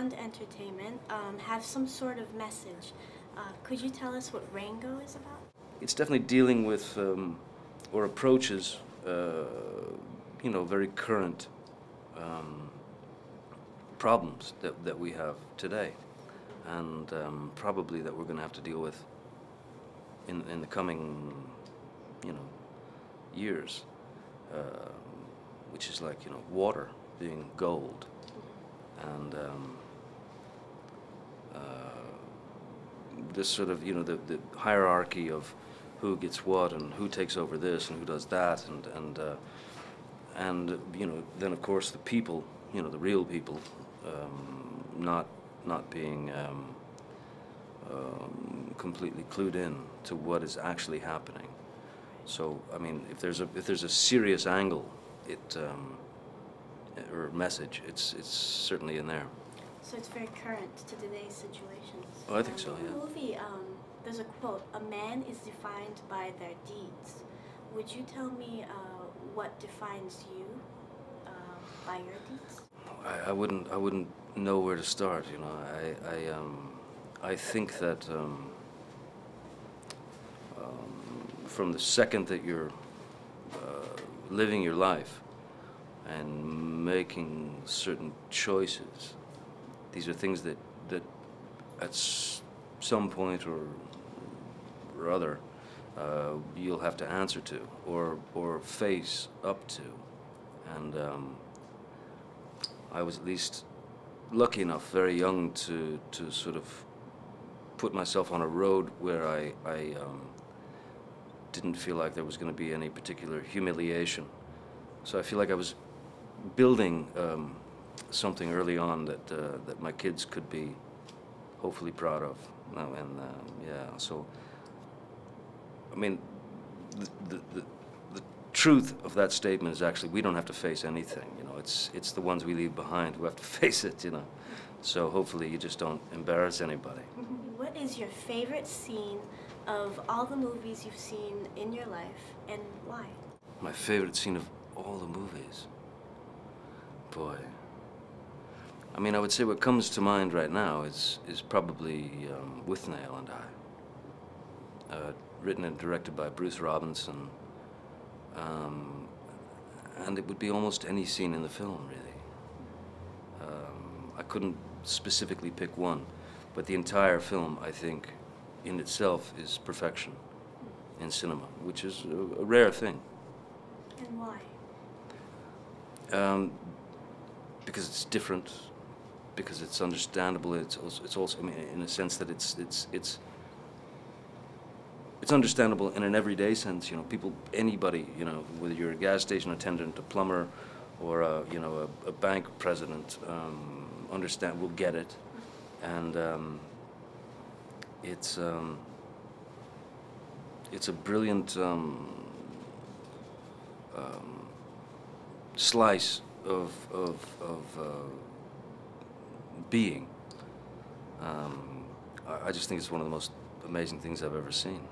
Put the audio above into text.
and entertainment have some sort of message. Could you tell us what Rango is about? It's definitely dealing with or approaches, very current problems that we have today, and probably that we're going to have to deal with in the coming, years, which is like, water being gold, and this sort of, the hierarchy of who gets what and who takes over this and who does that, and then of course the people, the real people, not being completely clued in to what is actually happening. So I mean, if there's a serious angle, or message, it's certainly in there. So it's very current to today's situations. Oh, I think so, In yeah. the movie, there's a quote, "A man is defined by their deeds." Would you tell me what defines you by your deeds? I wouldn't know where to start, I think that from the second that you're living your life and making certain choices, these are things that at some point or other you'll have to answer to or face up to. And I was at least lucky enough, very young, to sort of put myself on a road where I didn't feel like there was going to be any particular humiliation. So I feel like I was building something early on that my kids could be hopefully proud of. And yeah, so I mean, the truth of that statement is actually we don't have to face anything. It's the ones we leave behind who have to face it. So hopefully you just don't embarrass anybody. What is your favorite scene of all the movies you've seen in your life, and why? My favorite scene of all the movies? Boy. I mean, I would say what comes to mind right now is probably Withnail and I. Written and directed by Bruce Robinson. And it would be almost any scene in the film, really. I couldn't specifically pick one, but the entire film, I think, in itself is perfection in cinema, which is a rare thing. And why? Because it's different, because it's understandable. It's also, I mean, in a sense that it's understandable in an everyday sense. People, anybody, whether you're a gas station attendant, a plumber, or a bank president, will get it, and it's a brilliant slice of being. I just think it's one of the most amazing things I've ever seen.